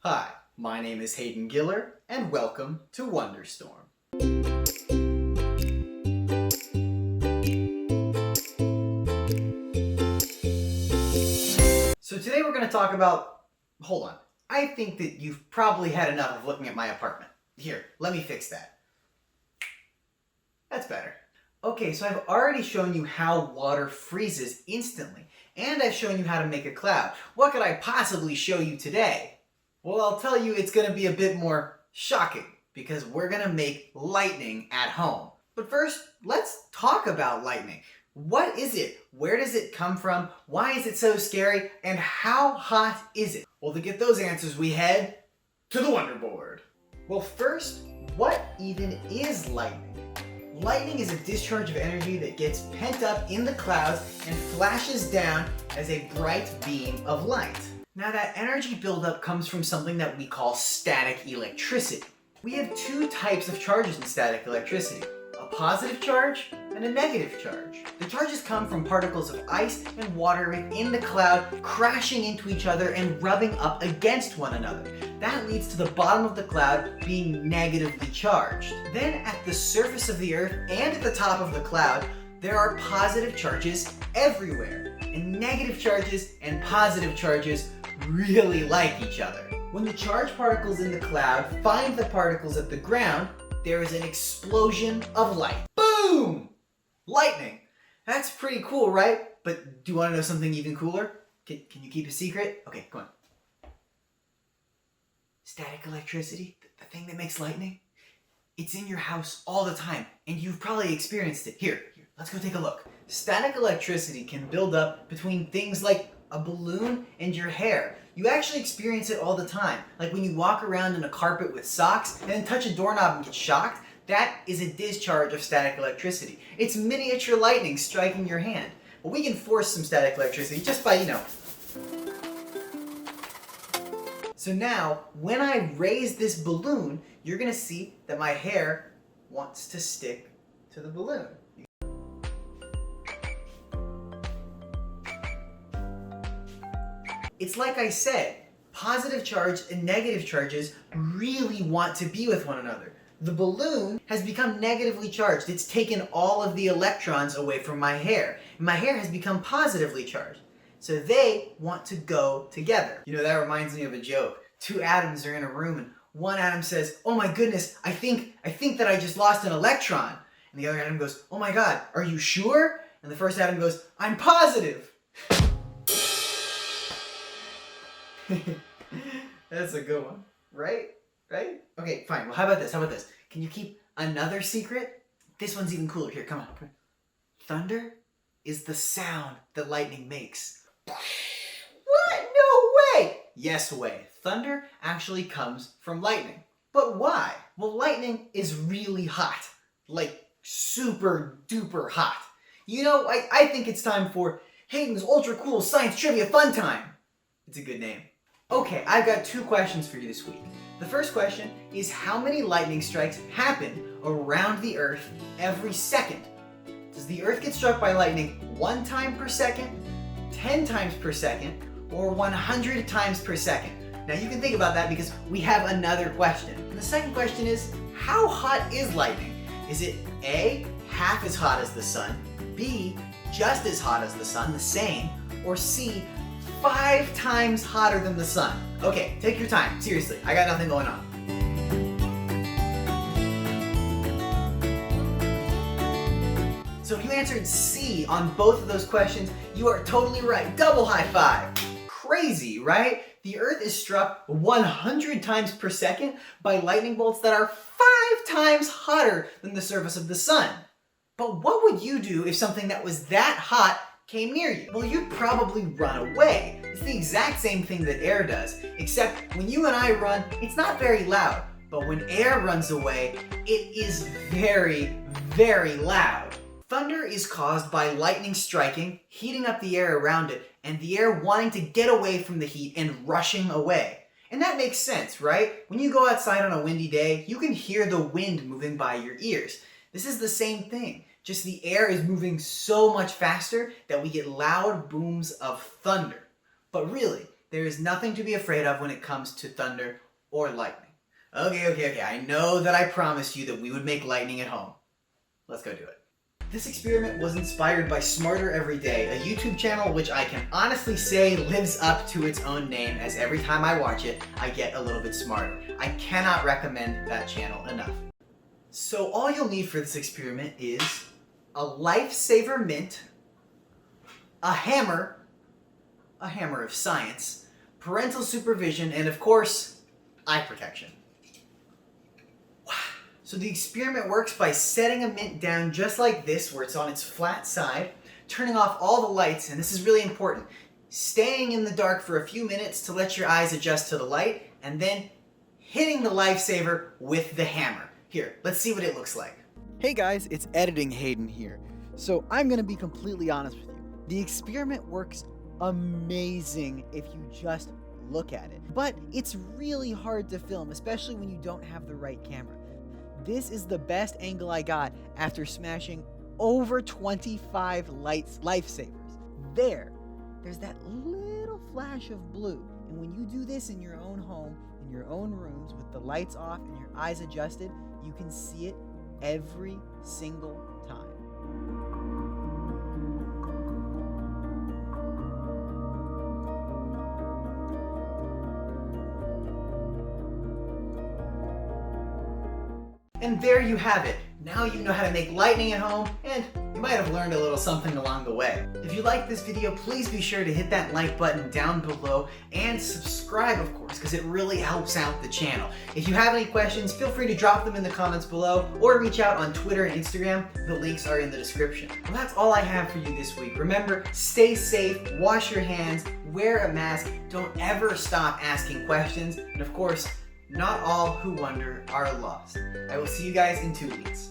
Hi, my name is Hayden Giller, and welcome to Wunderstorm. So today we're going to talk about, hold on, I think that you've probably had enough of looking at my apartment. Here, let me fix that. That's better. Okay, so I've already shown you how water freezes instantly, and I've shown you how to make a cloud. What could I possibly show you today? Well, I'll tell you it's going to be a bit more shocking, because we're going to make lightning at home. But first, let's talk about lightning. What is it? Where does it come from? Why is it so scary? And how hot is it? Well, to get those answers, we head to the Wonder Board. Well, first, what even is lightning? Lightning is a discharge of energy that gets pent up in the clouds and flashes down as a bright beam of light. Now that energy buildup comes from something that we call static electricity. We have two types of charges in static electricity, a positive charge and a negative charge. The charges come from particles of ice and water within the cloud crashing into each other and rubbing up against one another. That leads to the bottom of the cloud being negatively charged. Then at the surface of the earth and at the top of the cloud, there are positive charges everywhere. And negative charges and positive charges really like each other. When the charged particles in the cloud find the particles at the ground, there is an explosion of light. Boom! Lightning. That's pretty cool, right? But do you want to know something even cooler? Can you keep a secret? Okay, come on. Static electricity, the thing that makes lightning, it's in your house all the time, and you've probably experienced it. Here, let's go take a look. Static electricity can build up between things like a balloon and your hair. You actually experience it all the time. Like when you walk around in a carpet with socks and then touch a doorknob and get shocked, that is a discharge of static electricity. It's miniature lightning striking your hand. But we can force some static electricity just by, So now, when I raise this balloon, you're gonna see that my hair wants to stick to the balloon. It's like I said, positive charge and negative charges really want to be with one another. The balloon has become negatively charged. It's taken all of the electrons away from my hair. And my hair has become positively charged. So they want to go together. That reminds me of a joke. Two atoms are in a room and one atom says, "Oh my goodness, I think that I just lost an electron." And the other atom goes, "Oh my God, are you sure?" And the first atom goes, "I'm positive." That's a good one, right? Okay, fine. Well, how about this? Can you keep another secret? This one's even cooler. Here, come on. Thunder is the sound that lightning makes. What? No way! Yes way. Thunder actually comes from lightning. But why? Well, lightning is really hot. Like, super duper hot. I think it's time for Hayden's Ultra Cool Science Trivia Fun Time. It's a good name. Okay, I've got two questions for you this week. The first question is, how many lightning strikes happen around the Earth every second? Does the Earth get struck by lightning 1 time per second, 10 times per second, or 100 times per second? Now you can think about that because we have another question. And the second question is, how hot is lightning? Is it A, half as hot as the sun, B, just as hot as the sun, the same, or C, 5 times hotter than the sun? Okay, take your time. Seriously, I got nothing going on. So if you answered C on both of those questions, you are totally right. Double high five. Crazy, right? The Earth is struck 100 times per second by lightning bolts that are 5 times hotter than the surface of the sun. But what would you do if something that was that hot came near you? Well, you'd probably run away. It's the exact same thing that air does, except when you and I run, it's not very loud. But when air runs away, it is very, very loud. Thunder is caused by lightning striking, heating up the air around it, and the air wanting to get away from the heat and rushing away. And that makes sense, right? When you go outside on a windy day, you can hear the wind moving by your ears. This is the same thing. Just the air is moving so much faster that we get loud booms of thunder. But really, There is nothing to be afraid of when it comes to thunder or lightning. Okay, I know that I promised you that we would make lightning at home. Let's go do it. This experiment was inspired by Smarter Every Day, a YouTube channel which I can honestly say lives up to its own name, as every time I watch it, I get a little bit smarter. I cannot recommend that channel enough. So all you'll need for this experiment is a lifesaver mint, a hammer of science, parental supervision, and of course, eye protection. So the experiment works by setting a mint down just like this, where it's on its flat side, turning off all the lights, and this is really important, staying in the dark for a few minutes to let your eyes adjust to the light, and then hitting the lifesaver with the hammer. Here, let's see what it looks like. Hey guys, it's Editing Hayden here. So I'm gonna be completely honest with you. The experiment works amazing if you just look at it. But it's really hard to film, especially when you don't have the right camera. This is the best angle I got after smashing over 25 lifesavers. There's that little flash of blue. And when you do this in your own home, in your own rooms, with the lights off and your eyes adjusted, you can see it every single time. And there you have it. Now you know how to make lightning at home, and you might have learned a little something along the way. If you like this video, please be sure to hit that like button down below and subscribe, of course, because it really helps out the channel. If you have any questions, feel free to drop them in the comments below or reach out on Twitter and Instagram. The links are in the description. Well, that's all I have for you this week. Remember, stay safe, wash your hands, wear a mask, don't ever stop asking questions, and of course, not all who wonder are lost. I will see you guys in 2 weeks.